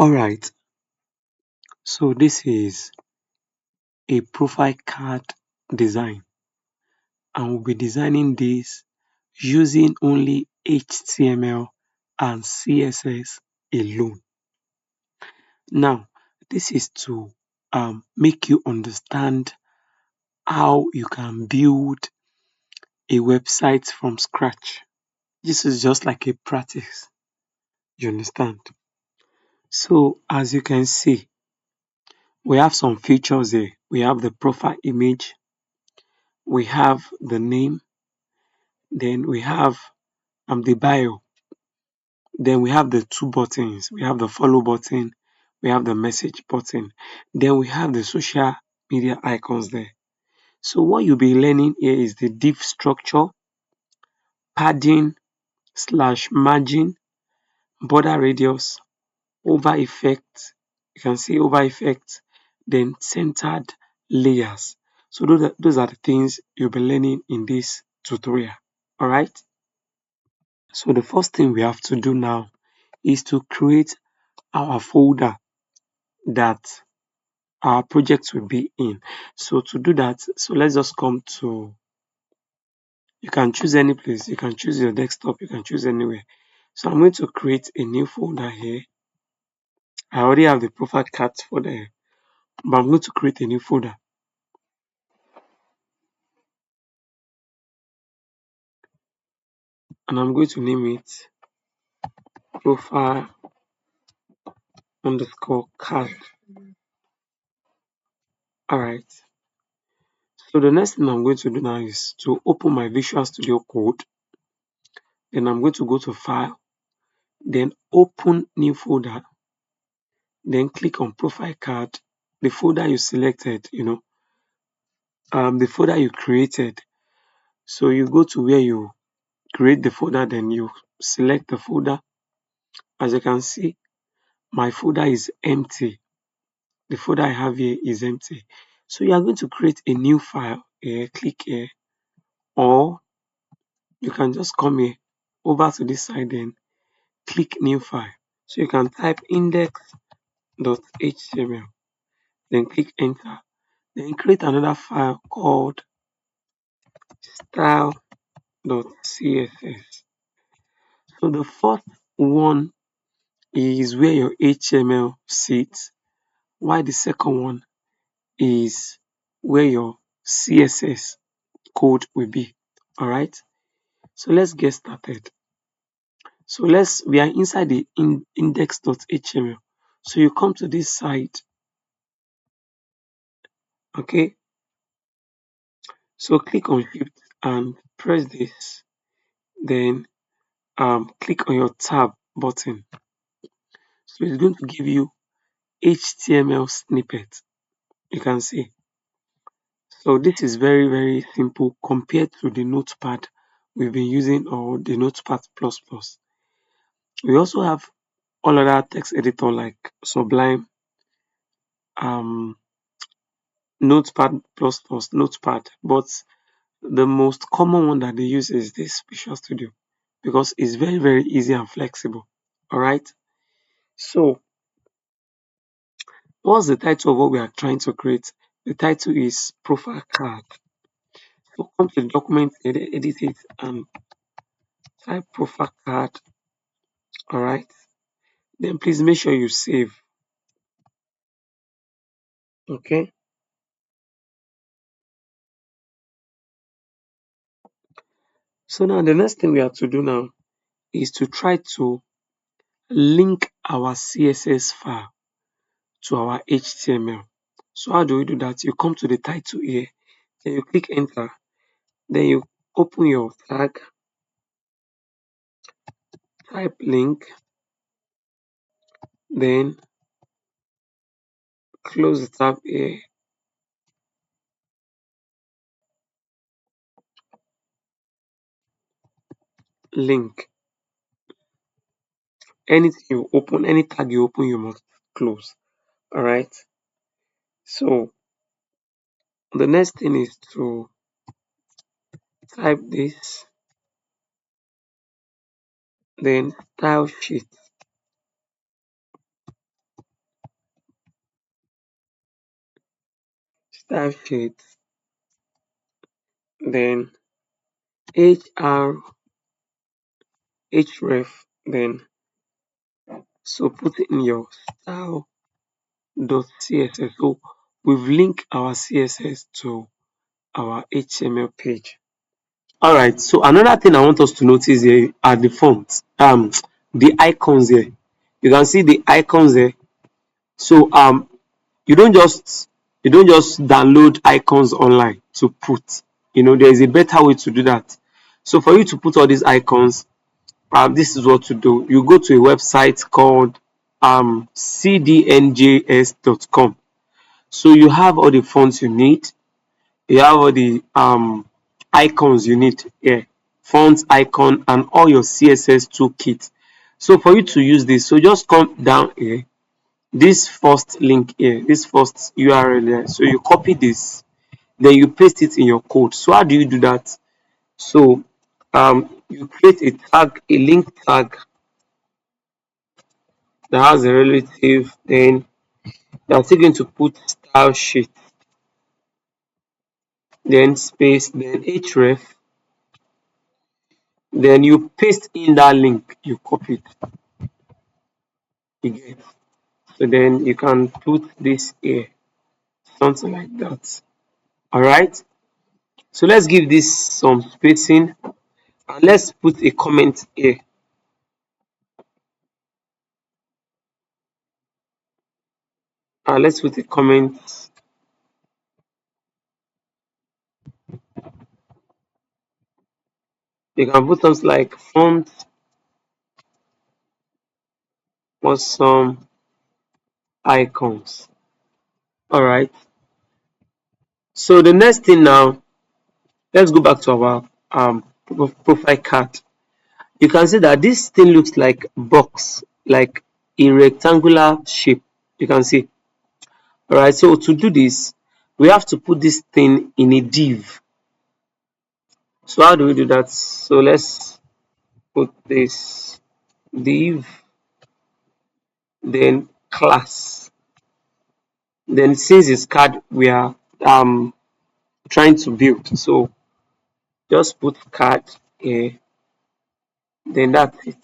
Alright, so this is a profile card design, and we'll be designing this using only HTML and CSS alone. Now, this is to make you understand how you can build a website from scratch. This is just like a practice, you understand? So, as you can see, we have some features here. We have the profile image, we have the name, then we have the bio, then we have the two buttons. We have the follow button, we have the message button, then we have the social media icons there. So what you'll be learning here is the div structure, padding slash margin, border radius, over effect. You can see over effect, then centered layers. So those are the things you'll be learning in this tutorial. All right. So the first thing we have to do now is to create our folder that our project will be in. So to do that, so let's just come to, you can choose any place, you can choose your desktop, you can choose anywhere. So I'm going to create a new folder here. I already have the profile card folder here, but I'm going to create a new folder. And I'm going to name it profile underscore card. Alright. So the next thing I'm going to do now is to open my Visual Studio Code. Then I'm going to go to File, then open new folder, then click on profile card, the folder you selected, the folder you created. So you go to where you create the folder, then you select the folder. As you can see, my folder is empty. The folder I have here is empty. So you are going to create a new file here, click here, or you can just come here over to this side, then click new file. So you can type index.html, then click enter, then create another file called style.css. So the first one is where your HTML sits, while the second one is where your CSS code will be. All right. So let's get started. So we are inside the index.html. So you come to this side. Okay. So click on Shift and press this. Then click on your tab button. So it's going to give you HTML snippet. You can see. So this is very, very simple compared to the notepad we've been using, or the notepad plus plus. We also have all other text editor like Sublime, um, Notepad plus plus, Notepad, but the most common one that they use is this Visual Studio because it's very, very easy and flexible. All right. So what's the title of what we are trying to create? The title is profile card. So come to the document, edit it, and type profile card. All right. Then please make sure you save. Okay. So now the next thing we have to do now is to try to link our CSS file to our HTML. So how do we do that? You come to the title here, then you click enter, then you open your tag, type link, then close the tab here, link. Anything you open, any tag you open, you must close. All right. So the next thing is to type this, then style sheet. style sheet, then hr href, then so put in your style dot css. So we've linked our css to our html page. All right, so another thing I want us to notice here are the fonts, the icons here. You can see the icons there. So you don't just download icons online to put. There is a better way to do that. So for you to put all these icons, this is what to do. You go to a website called cdnjs.com. So you have all the fonts you need. You have all the icons you need here, fonts, icon, and all your css toolkit. So for you to use this, so just come down here, this first link here, this first url here. So you copy this, then you paste it in your code. So how do you do that? So you create a tag, a link tag that has a relative, then you are still going to put style sheet, then space, then href, then you paste in that link you copied. You get. So then you can put this here, something like that. All right. So let's give this some spacing and let's put a comment here. Let's put a comment. You can put something like font or some icons. All right. So the next thing now, let's go back to our profile card. You can see that this thing looks like box, like a rectangular shape. You can see. All right. So to do this, we have to put this thing in a div. So how do we do that? So let's put this div, then class. Then since it's card we are trying to build, so just put card here, then that's it.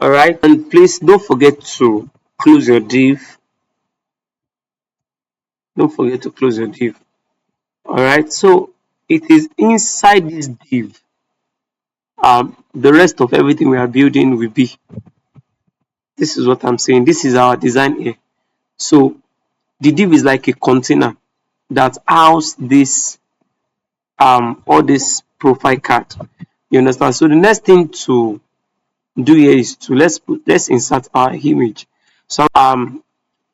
All right, and please don't forget to close your div. Don't forget to close your div. All right, so it is inside this div. The rest of everything we are building will be. This is what I'm saying. This is our design here. So the div is like a container that house this all this profile card. You understand? So the next thing to do here is to let's insert our image. So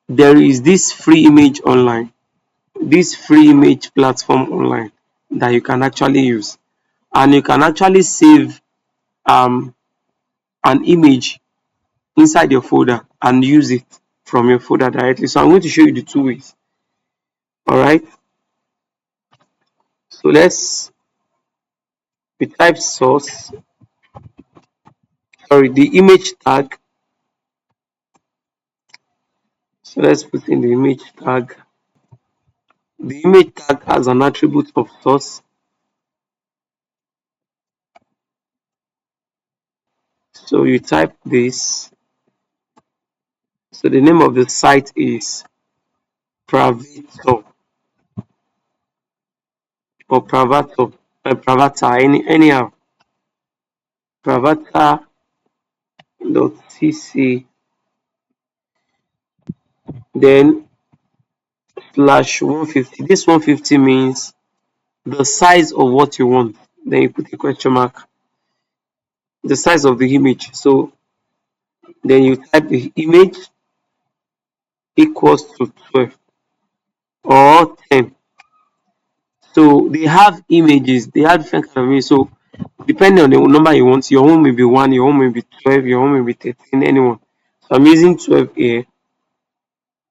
there is this free image online, this free image platform online that you can actually use, and you can actually save an image inside your folder and use it from your folder directly. So I'm going to show you the two ways. All right, so let's we type source, sorry, the image tag. So let's put in the image tag. The image tag has an attribute of source. So you type this. So the name of the site is Pravator or Pravator, Pravata, anyhow. Pravata.cc, then slash 150. This 150 means the size of what you want. Then you put a question mark, the size of the image. So then you type the image equals to 12 or 10. So they have images, they have different kind of images. So depending on the number you want, your own may be 1, your own may be 12, your own may be 13, anyone. So I'm using 12 here.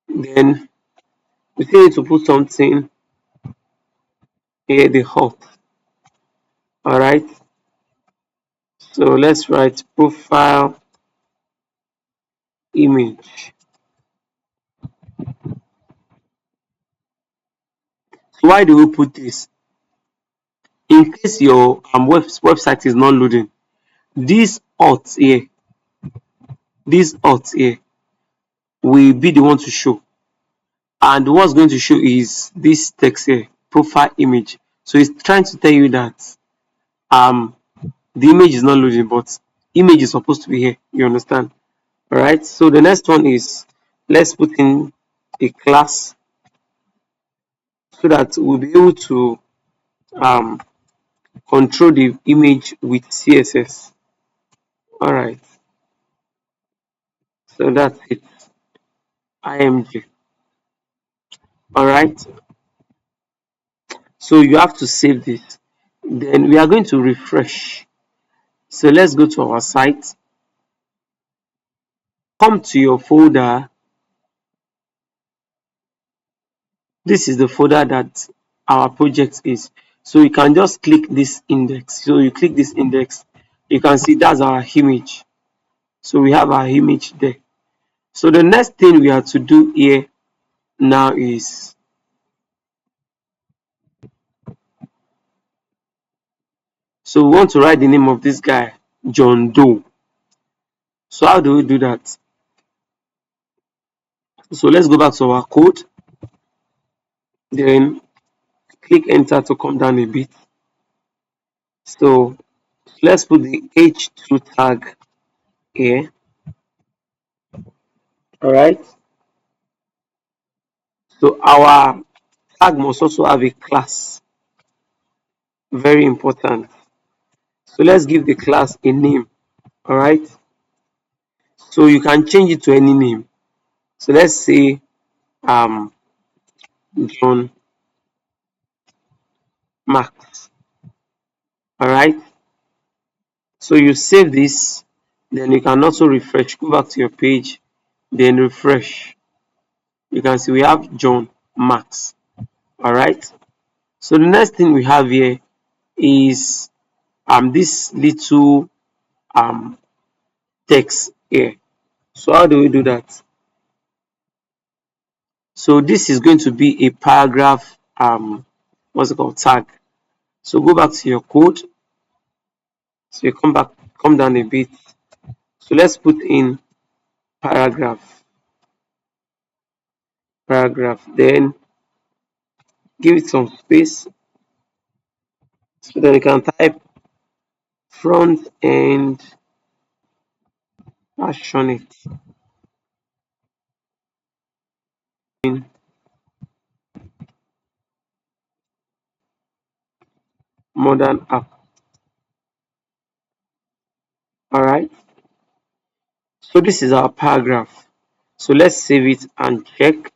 Then we still need to put something here, the hot. Alright. So let's write profile image. So why do we put this? In case your website is not loading, this auth here, this auth here will be the one to show. And what's going to show is this text here, profile image. So it's trying to tell you that the image is not loading, but image is supposed to be here. You understand? All right. So the next one is, let's put in a class so that we'll be able to um, control the image with CSS. All right. So that's it. IMG. All right. So you have to save this. Then we are going to refresh. So let's go to our site. Come to your folder. This is the folder that our project is. So you can just click this index. So you click this index, you can see that's our image. So we have our image there. So the next thing we have to do here now is, so we want to write the name of this guy, John Doe. So how do we do that? So let's go back to our code, then click enter to come down a bit. So let's put the h2 tag here. All right. So our tag must also have a class. Very important. So let's give the class a name. All right. So you can change it to any name. So let's say um John Max. All right. So you save this, then you can also refresh. Go back to your page, then refresh. You can see we have John Max. All right. So the next thing we have here is this little um text here. So how do we do that? So this is going to be a paragraph what's it called, tag. So go back to your code. So you come down a bit. So let's put in paragraph, then give it some space so that you can type front end passionate in modern app. All right. So this is our paragraph. So let's save it and check.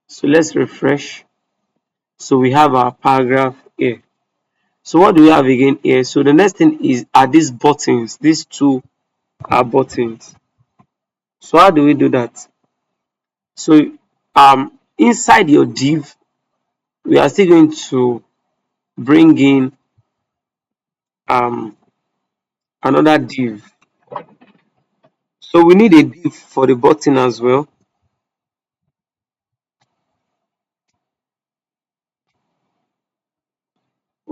So let's refresh. So we have our paragraph here. So what do we have again here? So the next thing is are these buttons. These two are buttons. So how do we do that? So inside your div, we are still going to bring in um another div. So we need a div for the button as well.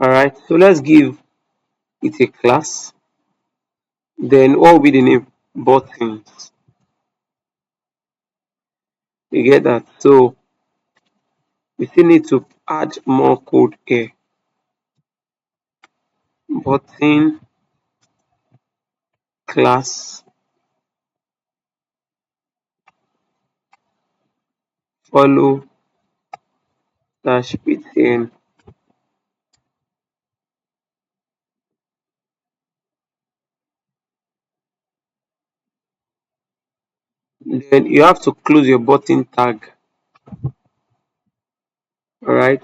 All right. So let's give it a class. Then what will be the name? Buttons. You get that? So we still need to add more code here. Button class follow dash btn. Then you have to close your button tag. All right.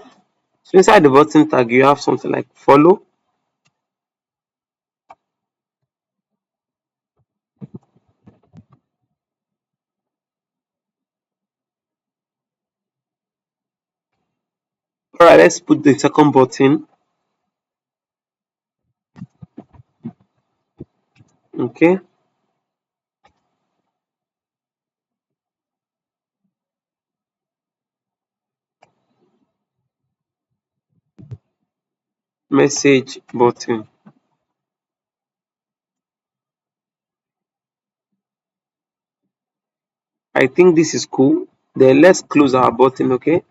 So inside the button tag, you have something like follow. All right. Let's put the second button. Okay. message button. I think this is cool. Then let's close our button, okay?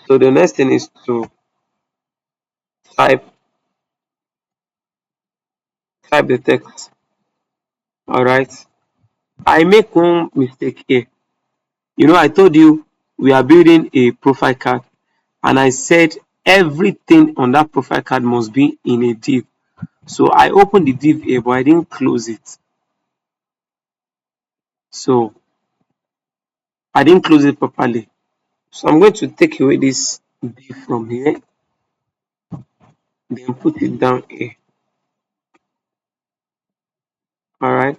So the next thing is to type type the text. Alright. I make one mistake here. I told you we are building a profile card, and I said everything on that profile card must be in a div. So I opened the div here, but I didn't close it. So I didn't close it properly. So I'm going to take away this div from here, then put it down here. Alright.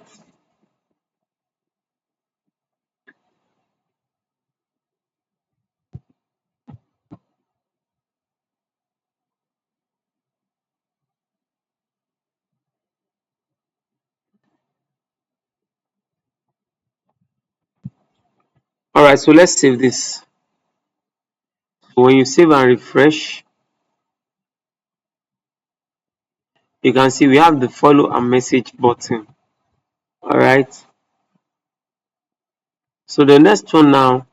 Alright, so let's save this. So when you save and refresh, you can see we have the follow and message button. Alright. So the next one now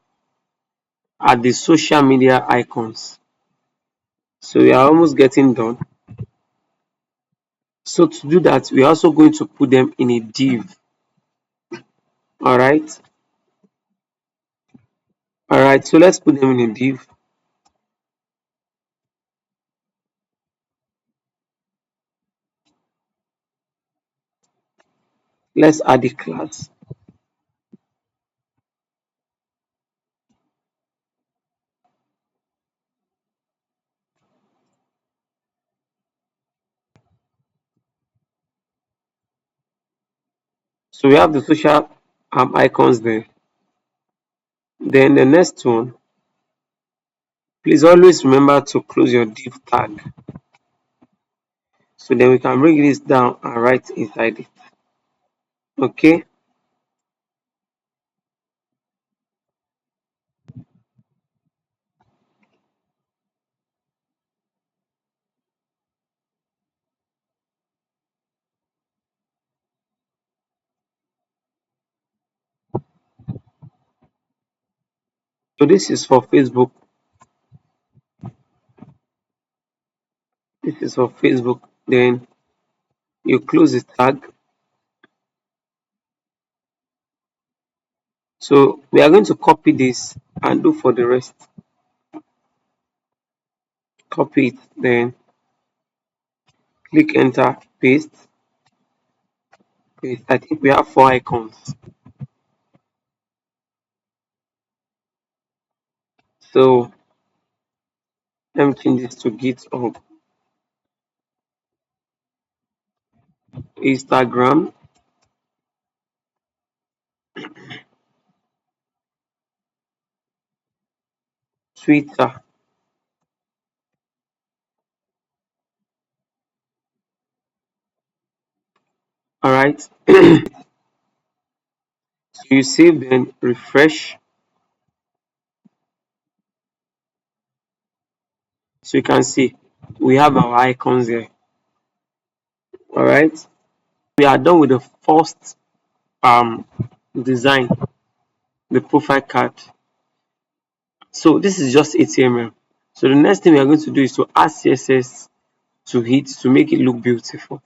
are the social media icons. So we are almost getting done. So to do that, we are also going to put them in a div. Alright. Alright, so let's put them in a div. Let's add a class. So we have the social icons there. Then the next one, please always remember to close your div tag. So then we can bring this down and write inside it. Okay. So this is for Facebook. This is for Facebook. Then you close the tag. So we are going to copy this and do for the rest. Copy it, then click enter, paste. Paste. I think we have 4 icons. So let me change this to GitHub, Instagram, Twitter. Alright. So you save, then refresh. So you can see we have our icons here. Alright. We are done with the first design, the profile card. So this is just HTML. So the next thing we are going to do is to add CSS to it to make it look beautiful.